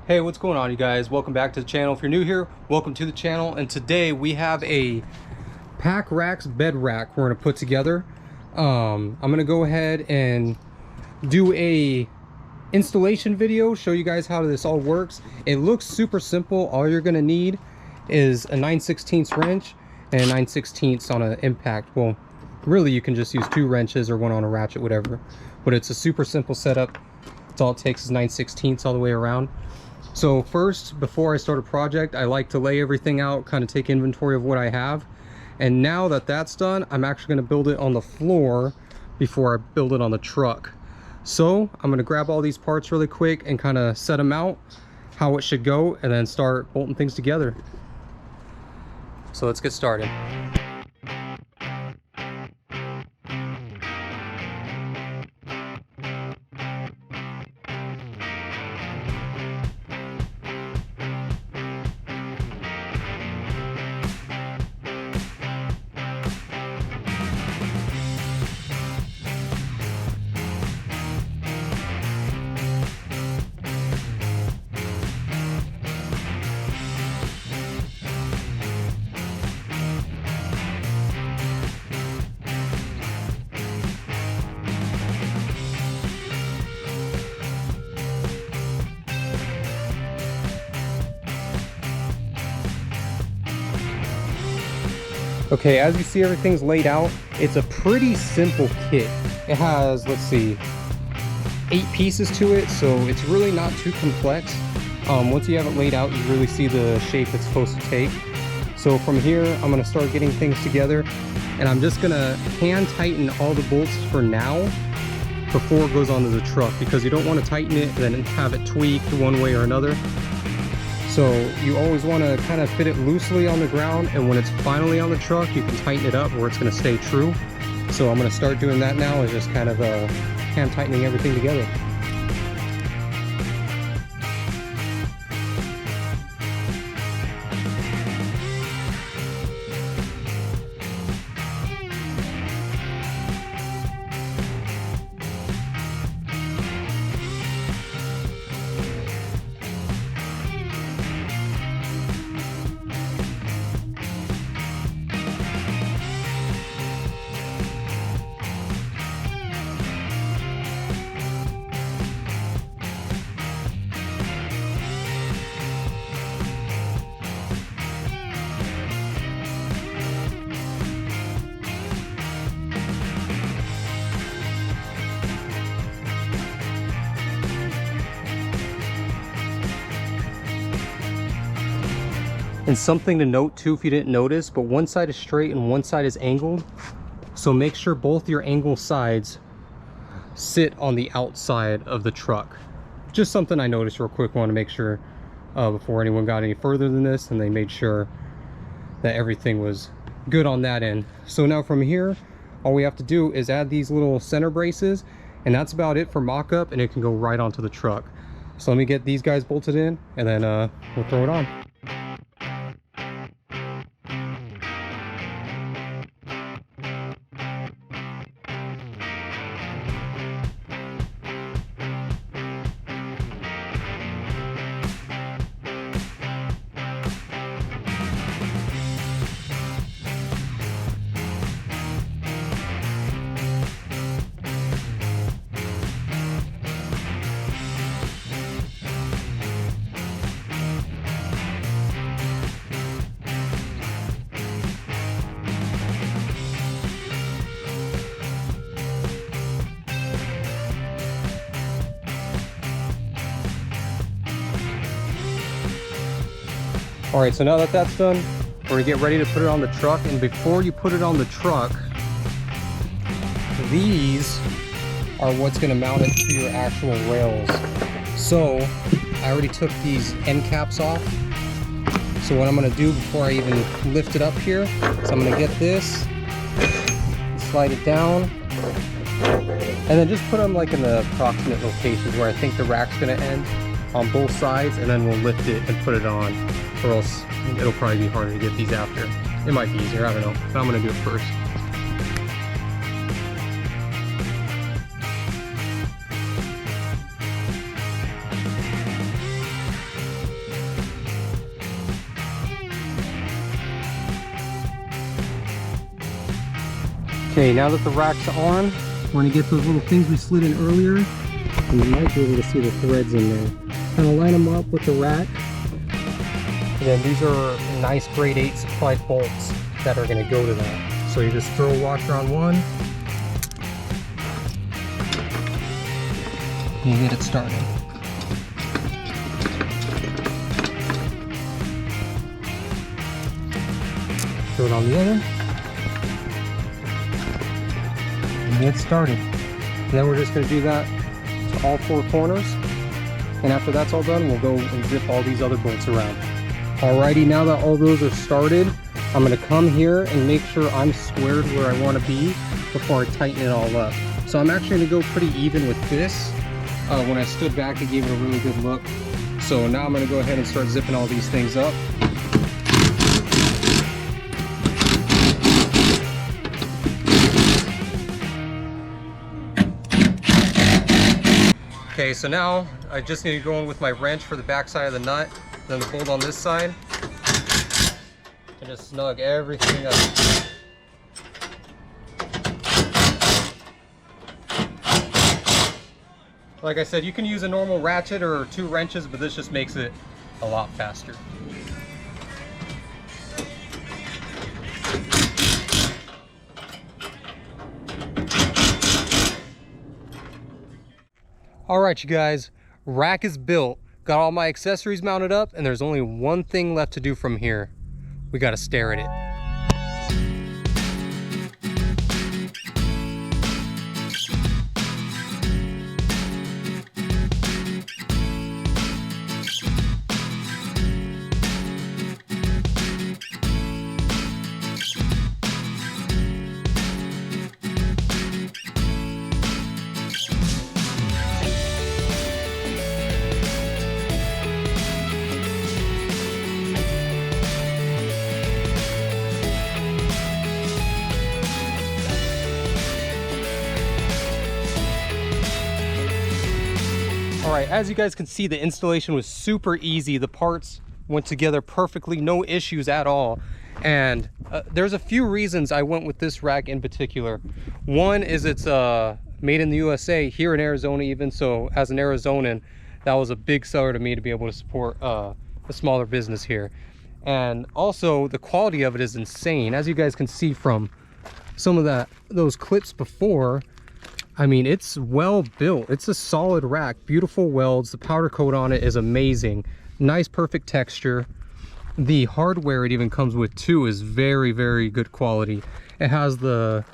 Hey, what's going on, you guys? Welcome back to the channel. If you're new here, welcome to the channel. And today we have a Pakrax bed rack we're gonna put together. I'm gonna go ahead and do a installation video, show you guys how this all works. It looks super simple. All you're gonna need is a 9/16 wrench and a 9/16 on an impact. Well, really you can just use 2 wrenches or one on a ratchet, whatever. But it's a super simple setup. It's all it takes is 9/16 all the way around. So first, before I start a project, I like to lay everything out, kind of take inventory of what I have. And now that that's done, I'm actually going to build it on the floor before I build it on the truck. So I'm going to grab all these parts really quick and kind of set them out, how it should go, and then start bolting things together. So let's get started. Okay, as you see, everything's laid out. It's a pretty simple kit. It has, let's see, 8 pieces to it, so it's really not too complex. Once you have it laid out, you really see the shape it's supposed to take. So from here, I'm gonna start getting things together, and I'm just gonna hand tighten all the bolts for now before it goes onto the truck, because you don't want to tighten it and then have it tweaked one way or another. So you always want to kind of fit it loosely on the ground, and when it's finally on the truck, you can tighten it up where it's going to stay true. So I'm going to start doing that now, is just kind of hand tightening everything together. And something to note too, if you didn't notice, but one side is straight and one side is angled. So make sure both your angle sides sit on the outside of the truck. Just something I noticed real quick. Want to make sure before anyone got any further than this, and they made sure that everything was good on that end. So now from here, all we have to do is add these little center braces, and that's about it for mock-up, and it can go right onto the truck. So let me get these guys bolted in, and then we'll throw it on. All right, so now that that's done, we're gonna get ready to put it on the truck. And before you put it on the truck, these are what's gonna mount it to your actual rails. So I already took these end caps off. So what I'm gonna do before I even lift it up here is I'm gonna get this, slide it down, and then just put them like in the approximate locations where I think the rack's gonna end on both sides, and then we'll lift it and put it on, or else it'll probably be harder to get these after. It might be easier, I don't know, but I'm gonna do it first. Okay, now that the rack's on, we're gonna get those little things we slid in earlier, and you might be able to see the threads in there. Kind of line them up with the rack. And then these are nice grade 8 supplied bolts that are gonna go to that. So you just throw a washer on one, and you get it started. Throw it on the other. And get started. And then we're just going to do that to all 4 corners. And after that's all done, we'll go and zip all these other bolts around. Alrighty, now that all those are started, I'm going to come here and make sure I'm squared where I want to be before I tighten it all up. So I'm actually going to go pretty even with this. When I stood back, it gave it a really good look. So now I'm going to go ahead and start zipping all these things up. Okay, so now I just need to go in with my wrench for the back side of the nut, then the bolt on this side, and just snug everything up. Like I said, you can use a normal ratchet or 2 wrenches, but this just makes it a lot faster. Alright you guys, rack is built, got all my accessories mounted up, and there's only one thing left to do from here. We gotta stare at it. Alright, as you guys can see, the installation was super easy. The parts went together perfectly, no issues at all. And there's a few reasons I went with this rack in particular. One is it's made in the USA, here in Arizona even, so as an Arizonan, that was a big seller to me to be able to support a smaller business here. And also, the quality of it is insane. As you guys can see from some of those clips before, I mean, it's well built. It's a solid rack, beautiful welds. The powder coat on it is amazing. Nice, perfect texture. The hardware it even comes with too is very, very good quality. It has the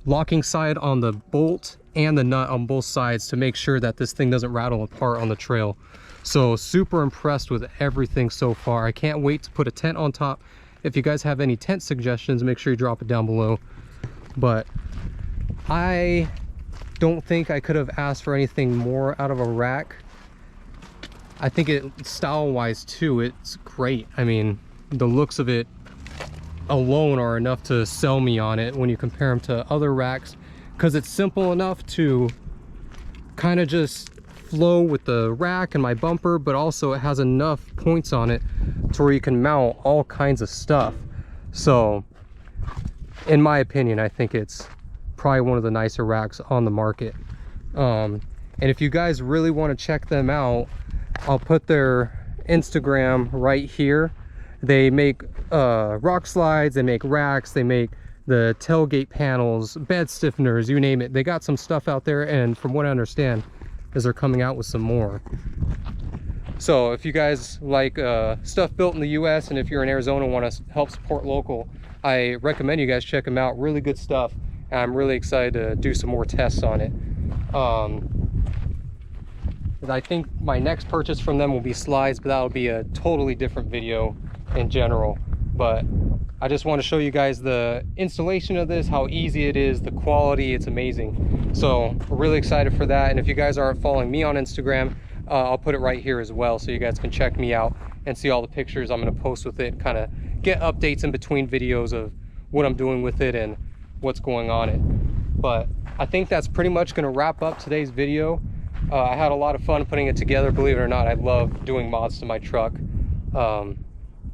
locking side on the bolt and the nut on both sides to make sure that this thing doesn't rattle apart on the trail. So super impressed with everything so far. I can't wait to put a tent on top. If you guys have any tent suggestions, make sure you drop it down below. But I don't think I could have asked for anything more out of a rack. I think it, style wise too, it's great. I mean, the looks of it alone are enough to sell me on it when you compare them to other racks, because it's simple enough to kind of just flow with the rack and my bumper, but also it has enough points on it to where you can mount all kinds of stuff. So in my opinion, I think it's probably one of the nicer racks on the market. And if you guys really want to check them out, I'll put their Instagram right here. They make rock slides, they make racks, they make the tailgate panels, bed stiffeners, you name it. They got some stuff out there, and from what I understand is they're coming out with some more. So if you guys like stuff built in the US, and if you're in Arizona and want to help support local, I recommend you guys check them out. Really good stuff. And I'm really excited to do some more tests on it. I think my next purchase from them will be slides, but that'll be a totally different video in general. But I just want to show you guys the installation of this, how easy it is, the quality, it's amazing. So we're really excited for that. And if you guys aren't following me on Instagram, I'll put it right here as well, so you guys can check me out and see all the pictures I'm going to post with it, kind of get updates in between videos of what I'm doing with it and what's going on it. But I think that's pretty much going to wrap up today's video. I had a lot of fun putting it together. Believe it or not, I love doing mods to my truck.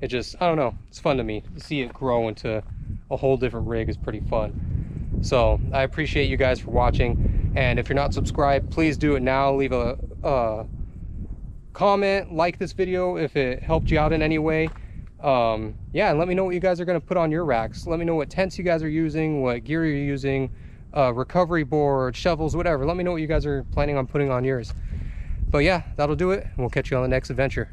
It just, I don't know, it's fun to me. To see it grow into a whole different rig is pretty fun. So I appreciate you guys for watching, and if you're not subscribed, please do it now. Leave a comment, like this video if it helped you out in any way. Yeah, and let me know what you guys are going to put on your racks. Let me know what tents you guys are using, what gear you're using, recovery board, shovels, whatever. Let me know what you guys are planning on putting on yours. But yeah, that'll do it, and we'll catch you on the next adventure.